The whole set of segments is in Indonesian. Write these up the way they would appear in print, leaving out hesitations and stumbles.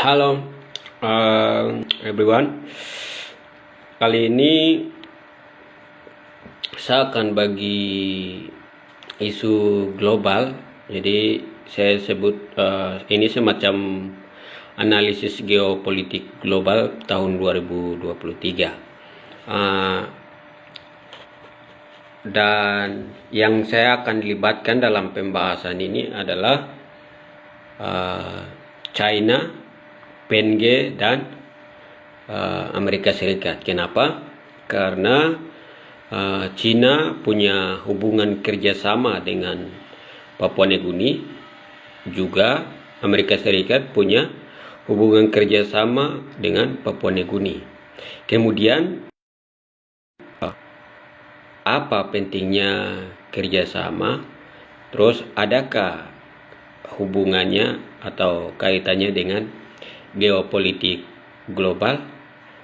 Halo everyone, kali ini saya akan bagi isu global. Jadi saya sebut ini semacam analisis geopolitik global tahun 2023. Dan yang saya akan libatkan dalam pembahasan ini adalah China, PNG, dan Amerika Serikat. Kenapa? Karena China punya hubungan kerjasama dengan Papua Nugini, juga Amerika Serikat punya hubungan kerjasama dengan Papua Nugini. Kemudian apa pentingnya kerjasama? Terus adakah hubungannya atau kaitannya dengan geopolitik global?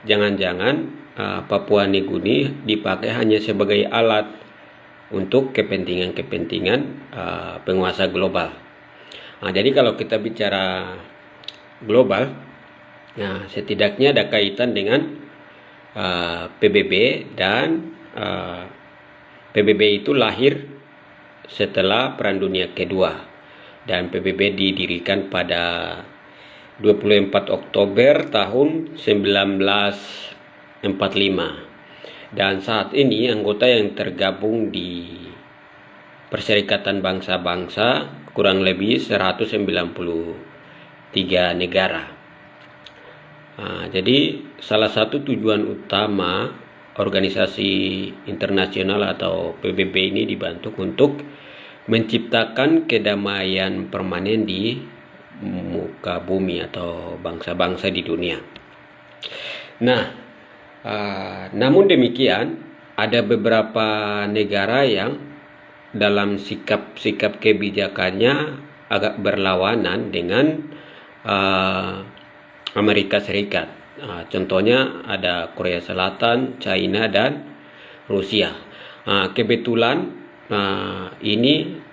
Jangan-jangan Papua Nugini dipakai hanya sebagai alat untuk kepentingan-kepentingan penguasa global. Jadi kalau kita bicara global, setidaknya ada kaitan dengan PBB, dan PBB itu lahir setelah Perang Dunia Kedua, dan PBB didirikan pada 24 Oktober tahun 1945, dan saat ini anggota yang tergabung di Perserikatan Bangsa-Bangsa kurang lebih 193 negara. Jadi salah satu tujuan utama organisasi internasional atau PBB ini dibentuk untuk menciptakan kedamaian permanen di muka bumi atau bangsa-bangsa di dunia. Namun demikian, ada beberapa negara yang dalam sikap kebijakannya agak berlawanan dengan Amerika Serikat. Contohnya ada Korea Selatan, China, dan Rusia. Kebetulan ini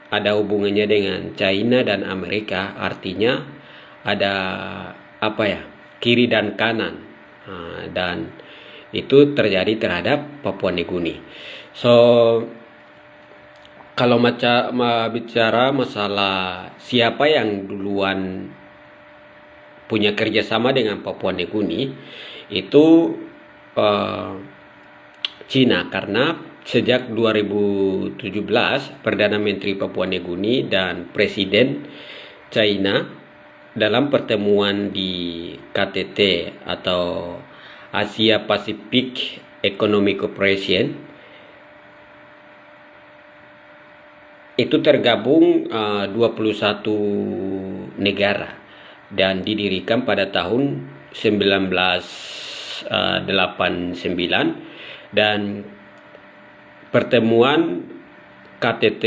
ada hubungannya dengan China dan Amerika, artinya ada kiri dan kanan, dan itu terjadi terhadap Papua Nugini. Kalau bicara masalah siapa yang duluan punya kerjasama dengan Papua Nugini, itu Cina, karena sejak 2017 Perdana Menteri Papua Nugini dan Presiden China dalam pertemuan di KTT atau Asia Pacific Economic Cooperation itu tergabung 21 negara, dan didirikan pada tahun 1989, dan pertemuan KTT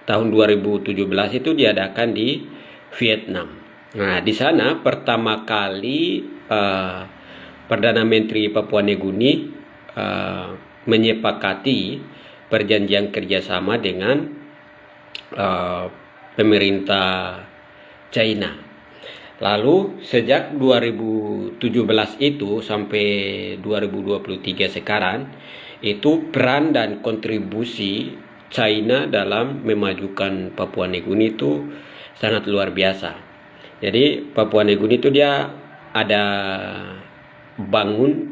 tahun 2017 itu diadakan di Vietnam. Di sana pertama kali Perdana Menteri Papua Nugini menyepakati perjanjian kerjasama dengan pemerintah China. Lalu sejak 2017 itu sampai 2023 sekarang, itu peran dan kontribusi China dalam memajukan Papua Nugini itu sangat luar biasa. Jadi Papua Nugini itu dia ada bangun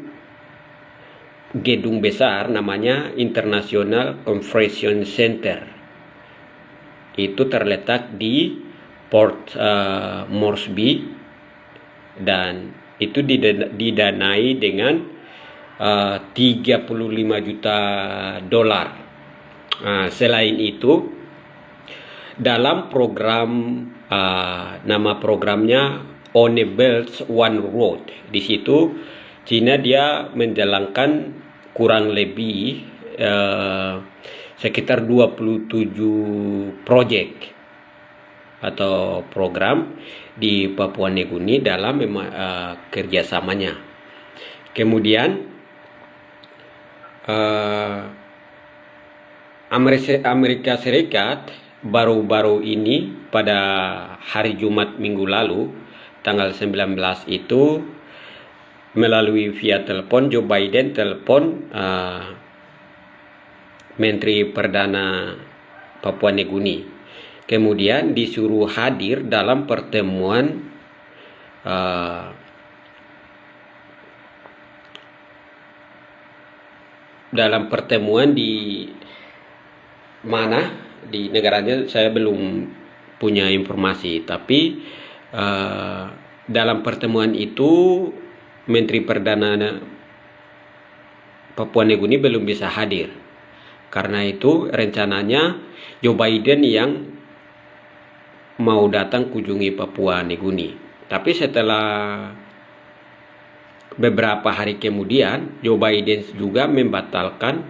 gedung besar namanya International Conference Center. Itu terletak di Port Moresby, dan itu didanai dengan 35 juta dolar. Selain itu, dalam program nama programnya On a Belt One Road, di situ China dia menjalankan kurang lebih sekitar 27 proyek atau program di Papua Nugini dalam kerjasamanya. Kemudian Amerika Serikat baru-baru ini pada hari Jumat minggu lalu tanggal 19 itu melalui via telepon, Joe Biden telepon Menteri Perdana Papua Nugini. Kemudian disuruh hadir dalam pertemuan di mana di negaranya, saya belum punya informasi, tapi dalam pertemuan itu Menteri Perdana Papua Nugini belum bisa hadir. Karena itu rencananya Joe Biden yang mau datang kunjungi Papua Nugini. Tapi setelah beberapa hari kemudian, Joe Biden juga membatalkan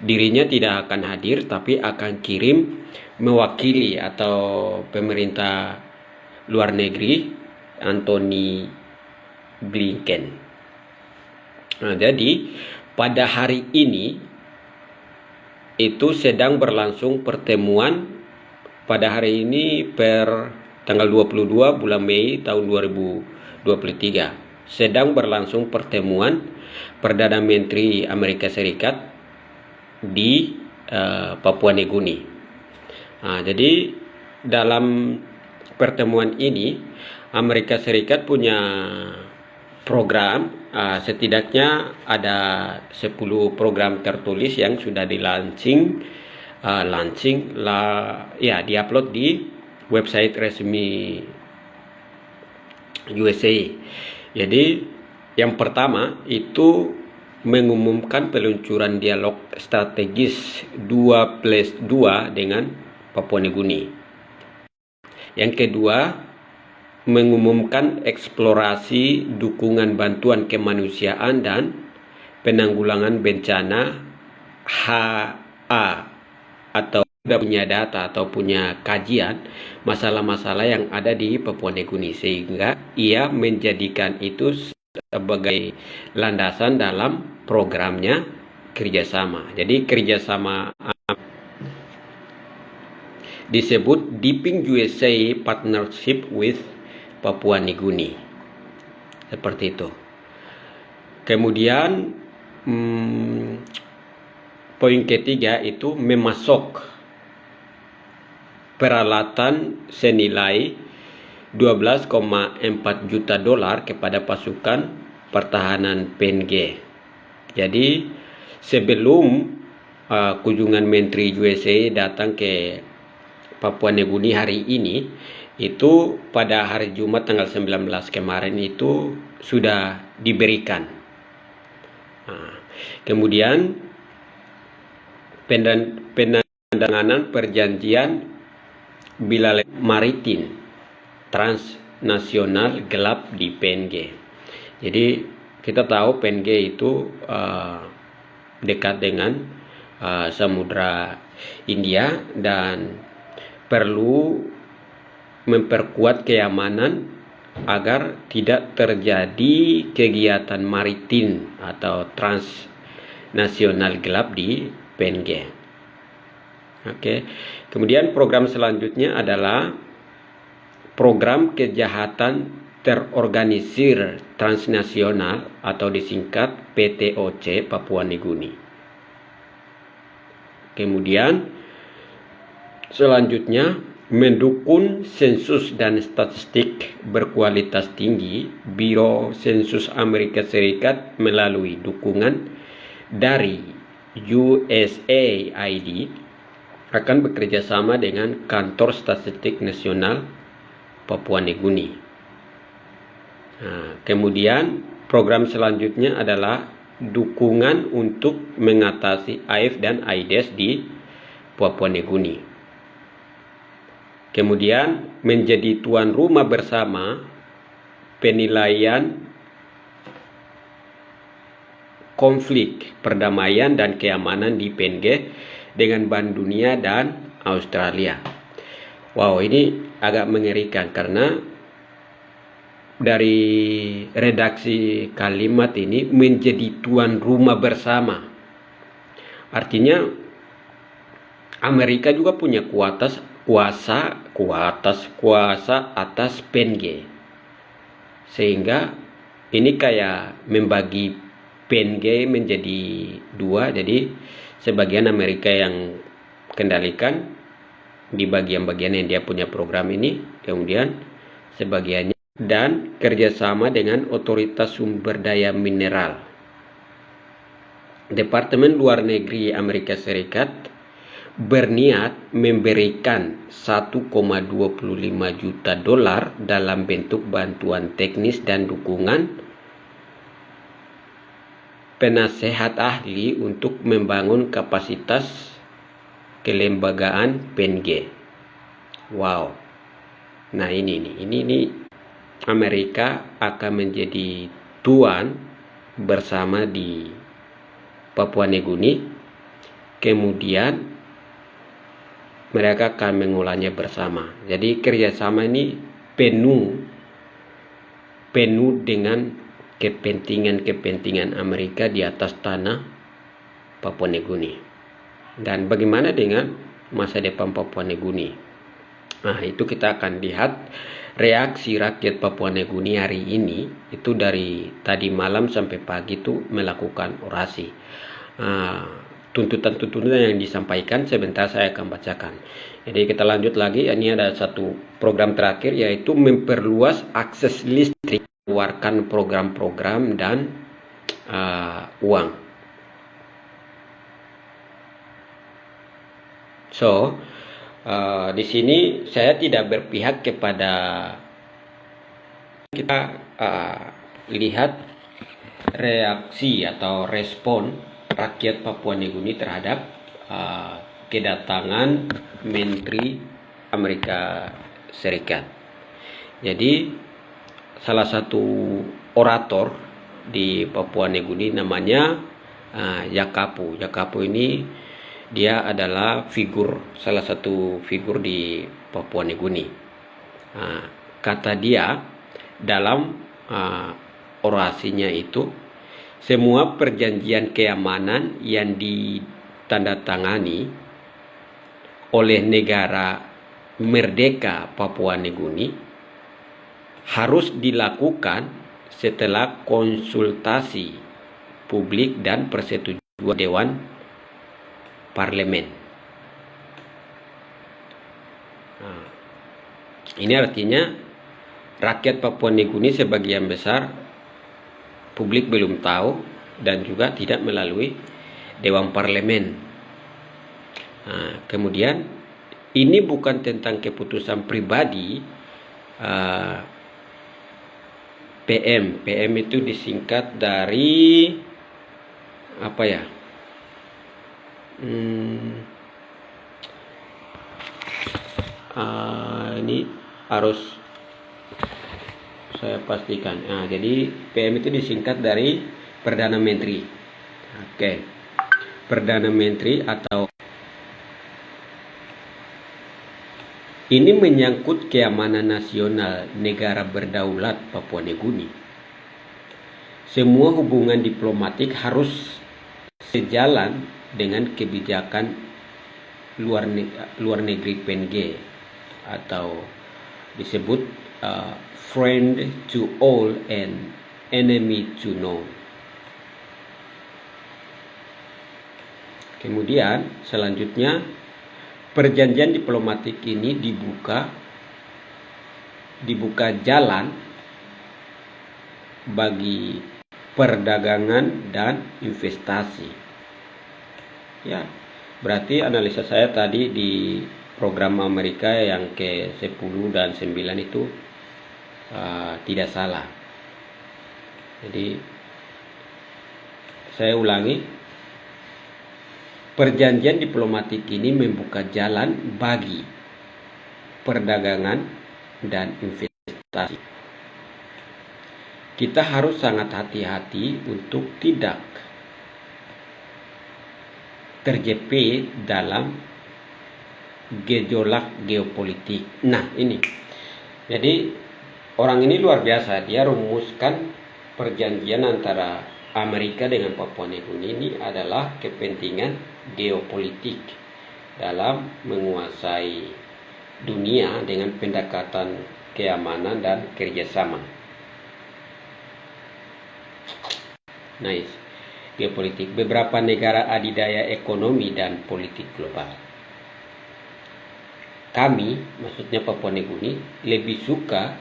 dirinya tidak akan hadir, tapi akan kirim mewakili atau pemerintah luar negeri Antony Blinken. Nah, jadi pada hari ini itu sedang berlangsung pertemuan. Pada hari ini per tanggal 22 bulan Mei tahun 2023 sedang berlangsung pertemuan Perdana Menteri Amerika Serikat di Papua Nugini. Nah, jadi dalam pertemuan ini Amerika Serikat punya program, setidaknya ada 10 program tertulis yang sudah diupload di website resmi USA. Jadi yang pertama itu mengumumkan peluncuran dialog strategis 2+2 dengan Papua Nugini. Yang kedua, mengumumkan eksplorasi dukungan bantuan kemanusiaan dan penanggulangan bencana HA, atau sudah punya data atau punya kajian masalah-masalah yang ada di Papua Nugini, sehingga ia menjadikan itu sebagai landasan dalam programnya kerjasama. Jadi kerjasama disebut Deepening USA Partnership with Papua Nugini, seperti itu. Kemudian poin ketiga itu memasok peralatan senilai 12,4 juta dolar kepada pasukan pertahanan PNG. Jadi sebelum kunjungan Menteri USA datang ke Papua Nugini hari ini, itu pada hari Jumat tanggal 19 kemarin itu sudah diberikan. Kemudian penandatanganan perjanjian wilayah maritim transnasional gelap di PNG. Jadi kita tahu PNG itu dekat dengan Samudra India dan perlu memperkuat keamanan agar tidak terjadi kegiatan maritim atau transnasional gelap di PNG. Oke. Kemudian program selanjutnya adalah program kejahatan terorganisir transnasional atau disingkat PTOC Papua Nugini. Kemudian selanjutnya mendukung sensus dan statistik berkualitas tinggi. Biro Sensus Amerika Serikat melalui dukungan dari USAID akan bekerja sama dengan Kantor Statistik Nasional Papua Nugini. Kemudian program selanjutnya adalah dukungan untuk mengatasi AIDS dan AIDS di Papua Nugini. Kemudian menjadi tuan rumah bersama penilaian konflik perdamaian dan keamanan di PNG dengan Bank Dunia dan Australia. Wow, ini agak mengerikan karena dari redaksi kalimat ini menjadi tuan rumah bersama. Artinya Amerika juga punya kuasa atas PNG. Sehingga ini kayak membagi PNG menjadi dua. Jadi sebagian Amerika yang kendalikan di bagian-bagian yang dia punya program ini, kemudian sebagiannya, dan kerjasama dengan otoritas sumber daya mineral. Departemen Luar Negeri Amerika Serikat berniat memberikan 1,25 juta dolar dalam bentuk bantuan teknis dan dukungan penasehat ahli untuk membangun kapasitas kelembagaan PNG. Wow. Nah ini Amerika akan menjadi tuan bersama di Papua Nugini. Kemudian mereka akan mengolahnya bersama. Jadi kerjasama ini penuh dengan kepentingan Amerika di atas tanah Papua Nugini. Dan bagaimana dengan masa depan Papua Nugini? Nah, itu kita akan lihat reaksi rakyat Papua Nugini hari ini. Itu dari tadi malam sampai pagi itu melakukan orasi. Tuntutan-tuntutan yang disampaikan sebentar saya akan bacakan. Jadi kita lanjut lagi. Ini ada satu program terakhir, yaitu memperluas akses listrik, keluarkan program-program dan uang. So, di sini saya tidak berpihak kepada, kita lihat reaksi atau respon rakyat Papua Nugini terhadap kedatangan Menteri Amerika Serikat. Jadi salah satu orator di Papua Nugini namanya Yakapu. Yakapu ini dia adalah salah satu figur di Papua Nugini. Kata dia dalam orasinya itu, semua perjanjian keamanan yang ditandatangani oleh negara merdeka Papua Nugini harus dilakukan setelah konsultasi publik dan persetujuan Dewan Parlemen. Ini artinya rakyat Papua Nugini sebagian besar publik belum tahu dan juga tidak melalui Dewan Parlemen. Kemudian ini bukan tentang keputusan pribadi PM. PM itu disingkat dari apa ya? Ini harus saya pastikan. Jadi PM itu disingkat dari Perdana Menteri. Oke. Perdana Menteri atau ini menyangkut keamanan nasional negara berdaulat Papua Nugini. Semua hubungan diplomatik harus sejalan dengan kebijakan luar negeri PNG atau disebut friend to all and enemy to none. Kemudian selanjutnya perjanjian diplomatik ini dibuka jalan bagi perdagangan dan investasi. Ya, berarti analisa saya tadi di program Amerika yang ke-10 dan 9 itu tidak salah. Jadi saya ulangi, perjanjian diplomatik ini membuka jalan bagi perdagangan dan investasi. Kita harus sangat hati-hati untuk tidak terjepit dalam gejolak geopolitik. Nah ini, jadi orang ini luar biasa. Dia rumuskan perjanjian antara Amerika dengan Papua Nugini ini adalah kepentingan geopolitik dalam menguasai dunia dengan pendekatan keamanan dan kerjasama. Nice. Geopolitik. Beberapa negara adidaya ekonomi dan politik global. Kami, maksudnya Papua Nugini, lebih suka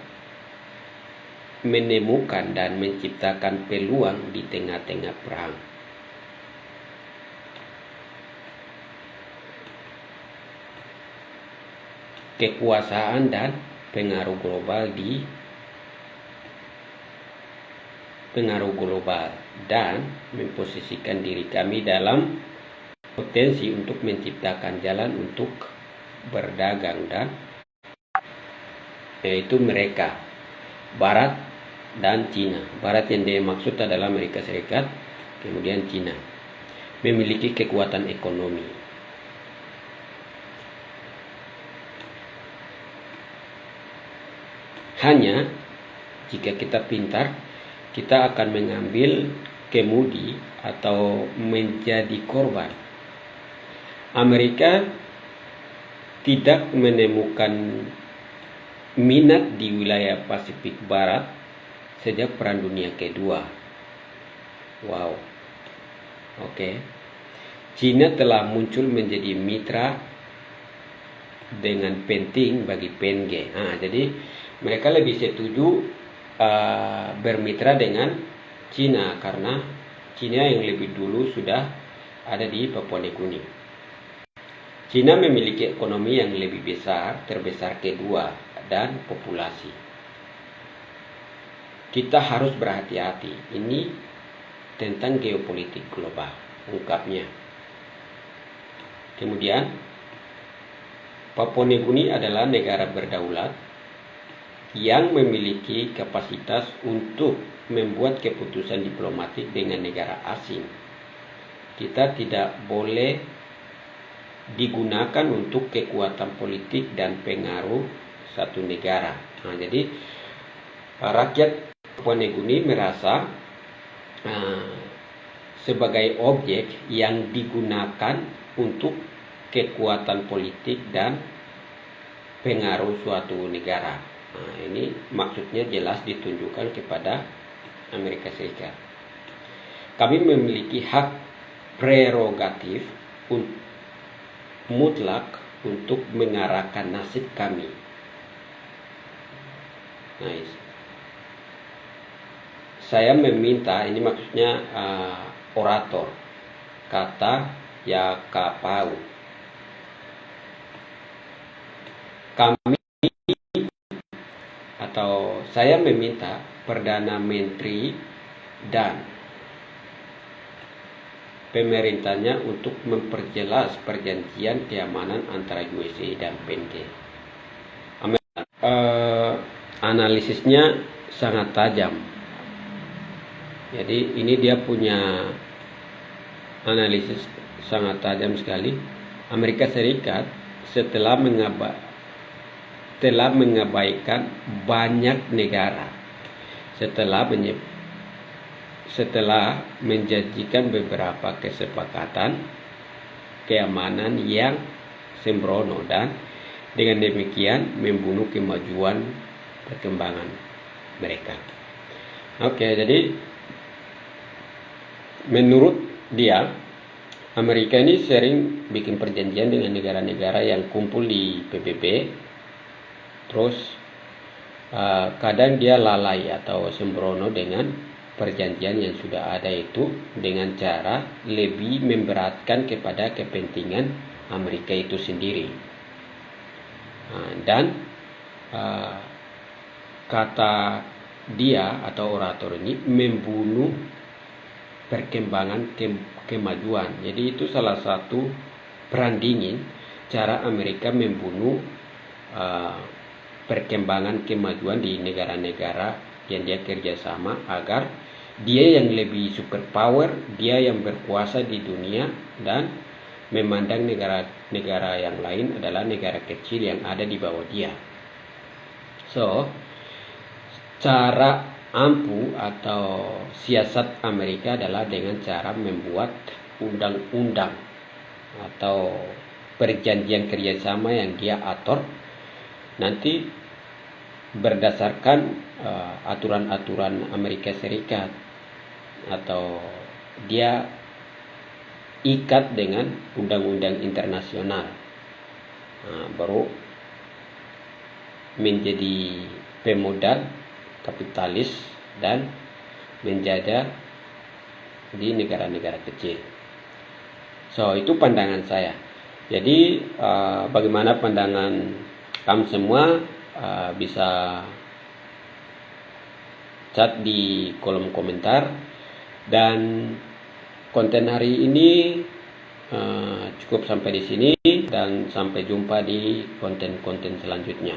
menemukan dan menciptakan peluang di tengah-tengah perang. Kekuasaan dan pengaruh global dan memposisikan diri kami dalam potensi untuk menciptakan jalan untuk berdagang, dan yaitu mereka Barat dan Cina. Barat yang dimaksud adalah Amerika Serikat, kemudian Cina, memiliki kekuatan ekonomi. Hanya jika kita pintar, kita akan mengambil kemudi atau menjadi korban. Amerika tidak menemukan minat di wilayah Pasifik Barat sejak Perang Dunia Kedua. Wow. Oke. Cina telah muncul menjadi mitra dengan penting bagi PNG. Jadi mereka lebih setuju bermitra dengan Cina karena Cina yang lebih dulu sudah ada di Papua Nugini. Cina memiliki ekonomi yang lebih besar, terbesar kedua, dan populasi. Kita harus berhati-hati. Ini tentang geopolitik global, ungkapnya. Kemudian, Papua Nugini adalah negara berdaulat yang memiliki kapasitas untuk membuat keputusan diplomatik dengan negara asing. Kita tidak boleh digunakan untuk kekuatan politik dan pengaruh satu negara. Jadi rakyat Papua Nugini merasa sebagai objek yang digunakan untuk kekuatan politik dan pengaruh suatu negara. Ini maksudnya jelas ditunjukkan kepada Amerika Serikat. Kami memiliki hak prerogatif mutlak untuk mengarahkan nasib kami. Nice. Saya meminta, ini maksudnya orator, kata Yakapau. Kami atau saya meminta Perdana Menteri dan pemerintahnya untuk memperjelas perjanjian keamanan antara USA dan PNG. Analisisnya sangat tajam. Jadi ini dia punya analisis sangat tajam sekali. Amerika Serikat setelah mengabaikan banyak negara, setelah menjanjikan beberapa kesepakatan keamanan yang sembrono, dan dengan demikian membunuh kemajuan perkembangan mereka. Jadi menurut dia, Amerika ini sering bikin perjanjian dengan negara-negara yang kumpul di PBB. Terus kadang dia lalai atau sembrono dengan perjanjian yang sudah ada itu dengan cara lebih memberatkan kepada kepentingan Amerika itu sendiri. Dan kata dia atau orator ini membunuh perkembangan kemajuan. Jadi itu salah satu perang dingin, cara Amerika membunuh perkembangan kemajuan di negara-negara yang dia kerjasama agar dia yang lebih superpower, dia yang berkuasa di dunia, dan memandang negara-negara yang lain adalah negara kecil yang ada di bawah dia. Cara ampuh atau siasat Amerika adalah dengan cara membuat undang-undang atau perjanjian kerjasama yang dia atur nanti berdasarkan aturan-aturan Amerika Serikat atau dia ikat dengan undang-undang internasional. Baru menjadi pemodal kapitalis dan menjajah di negara-negara kecil. So, itu pandangan saya. Jadi bagaimana pandangan kamu semua, bisa chat di kolom komentar. Dan konten hari ini cukup sampai di sini, dan sampai jumpa di konten-konten selanjutnya.